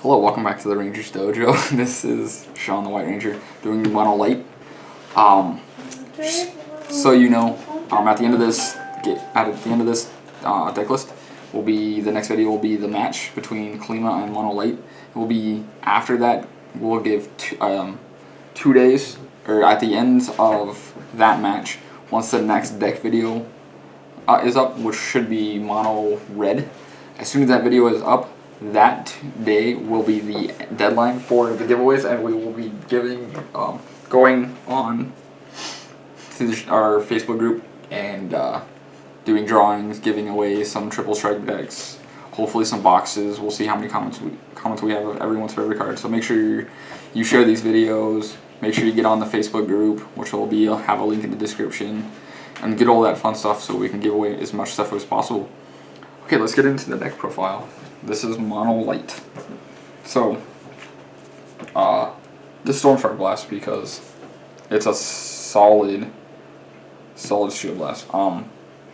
Hello, welcome back to the Ranger's Dojo. This is Sean the White Ranger doing Mono Light. So you know, at the end of this deck list will be the next video will be the match between Klima and Mono Light. It will be after that. We'll give 2 days, or at the end of that match, once the next deck video is up, which should be Mono Red. As soon as that video is up, that day will be the deadline for the giveaways, and we will be going on to our Facebook group and doing drawings, giving away some triple strike decks, hopefully some boxes. We'll see how many comments we have of everyone's favorite card. So make sure you share these videos. Make sure you get on the Facebook group, which will have a link in the description, and get all that fun stuff so we can give away as much stuff as possible. Okay, let's get into the deck profile. This is Mono Light. So, this Stormshark Blast, because it's a solid Shield Blast.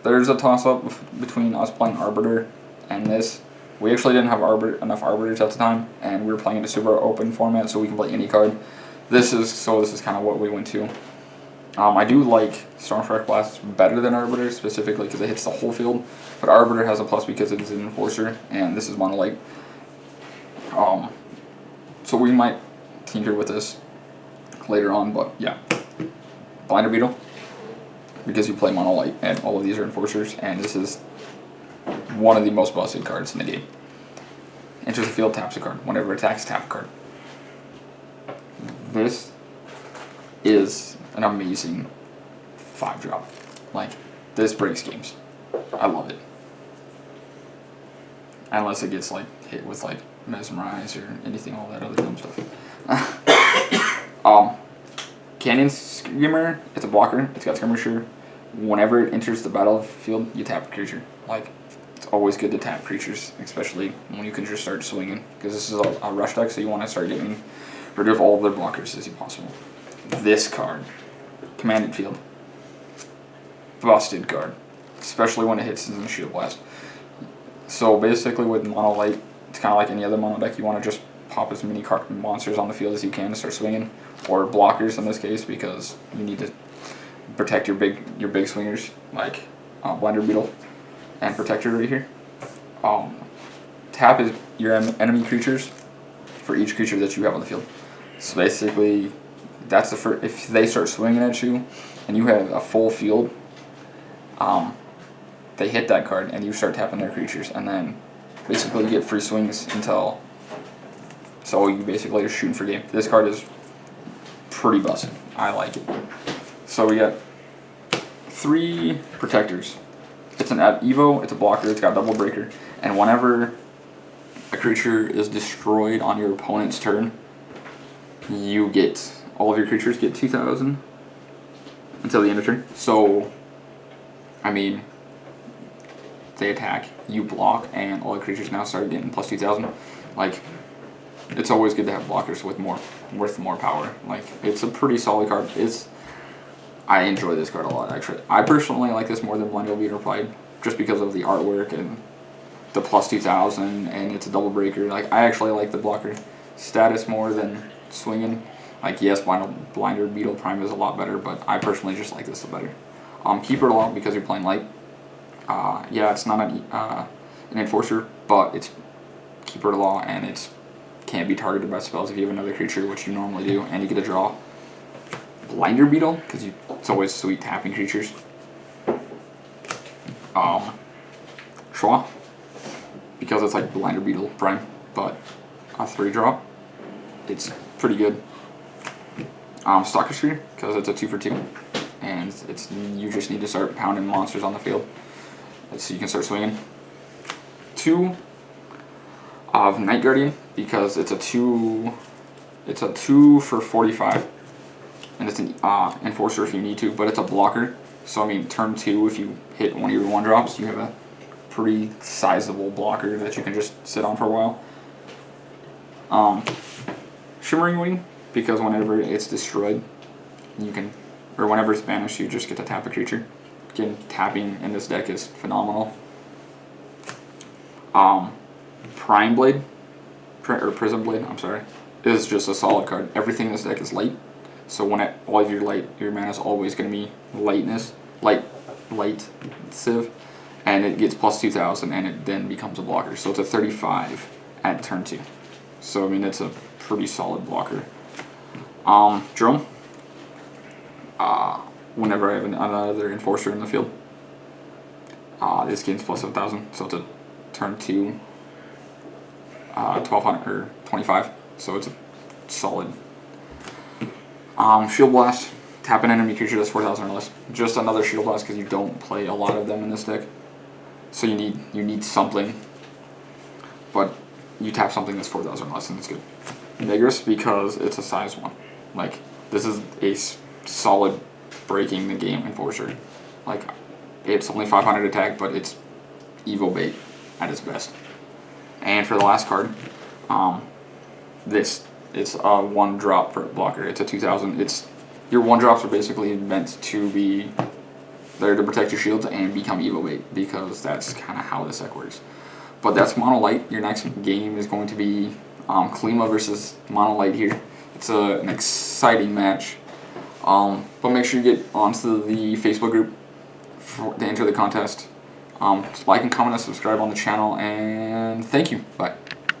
There's a toss-up between us playing Arbiter and this. We actually didn't have enough Arbiters at the time, and we were playing in a super open format, so we can play any card. This is kind of what we went to. I do like Stormshark Blast better than Arbiter, specifically because it hits the whole field, but Arbiter has a plus because it's an Enforcer, and this is Mono Light. So we might tinker with this later on, but yeah. Blinder Beetle, because you play Mono Light, and all of these are Enforcers, and this is one of the most busted cards in the game. Enters the field, taps a card. Whenever it attacks, tap a card. This is an amazing 5-drop. Like, this breaks games. I love it. Unless it gets like hit with like Mesmerize or anything, all that other dumb stuff. Canyon Screamer, it's a blocker. It's got Skirmisher. Whenever it enters the battlefield, you tap a creature. Like, it's always good to tap creatures, especially when you can just start swinging, because this is a rush deck, so you want to start getting rid of all of their blockers as possible. This card, Commanded Field, busted card, especially when it hits in the Shield Blast. So basically with Mono Light, it's kind of like any other mono deck. You want to just pop as many monsters on the field as you can to start swinging, or blockers in this case, because you need to protect your big swingers like Blinder Beetle and Protector right here. Tap is your enemy creatures for each creature that you have on the field. So basically, that's the first. If they start swinging at you, and you have a full field, they hit that card, and you start tapping their creatures, and then basically you get free swings until. So you basically are shooting for game. This card is pretty busted. I like it. So we got 3 Protectors. It's an Evo. It's a blocker. It's got Double Breaker, and whenever a creature is destroyed on your opponent's turn, you get all of your creatures get 2,000 until the end of turn. So, I mean, they attack, you block, and all the creatures now start getting plus 2,000. Like, it's always good to have blockers with more power. Like, it's a pretty solid card. I enjoy this card a lot, actually. I personally like this more than Blinder Beetle Pride, just because of the artwork and the plus 2,000, and it's a double breaker. Like, I actually like the blocker status more than swinging. Like, yes, Blinder Beetle Prime is a lot better, but I personally just like this the better. Keeper Law, because you're playing light. Yeah, it's not an Enforcer, but it's Keeper Law, and it can't be targeted by spells if you have another creature, which you normally do, and you get a draw. Blinder Beetle, because it's always sweet tapping creatures. Schwa, because it's like Blinder Beetle Prime, but a 3-drop. It's pretty good. Stalker Sphere, because it's a 2 for 2, and you just need to start pounding monsters on the field, so you can start swinging. 2 of Night Guardian, because it's a 2 for 45, and it's an Enforcer if you need to, but it's a blocker. So I mean, turn 2, if you hit one of your 1-drops, you have a pretty sizable blocker that you can just sit on for a while. Shimmering Wing, because whenever it's destroyed, or whenever it's banished, you just get to tap a creature. Again, tapping in this deck is phenomenal. Prime Blade, Prism Blade, I'm sorry, is just a solid card. Everything in this deck is light, so when all of your mana is always going to be light civ, and it gets plus 2,000, and it then becomes a blocker. So it's a 35 at turn 2. So I mean it's a pretty solid blocker. Drone. Whenever I have another Enforcer in the field, this gains plus 7,000, so it's a turn 2, 1,200 or 25. So it's a solid. Shield Blast. Tap an enemy creature that's 4,000 or less. Just another Shield Blast because you don't play a lot of them in this deck. So you need something. But you tap something that's 4,000 or less and it's good. Vigorous because it's a size 1. Like, this is a solid breaking the game Enforcer. Like, it's only 500 attack, but it's evil bait at its best. And for the last card, it's a 1-drop for blocker. It's a 2,000. Your 1-drops are basically meant to be there to protect your shields and become evil bait, because that's kind of how this deck works. But that's Mono Light. Your next game is going to be Klima versus Mono Light here. It's an exciting match. But make sure you get onto the Facebook group to enter the contest. Like and comment and subscribe on the channel, and thank you. Bye.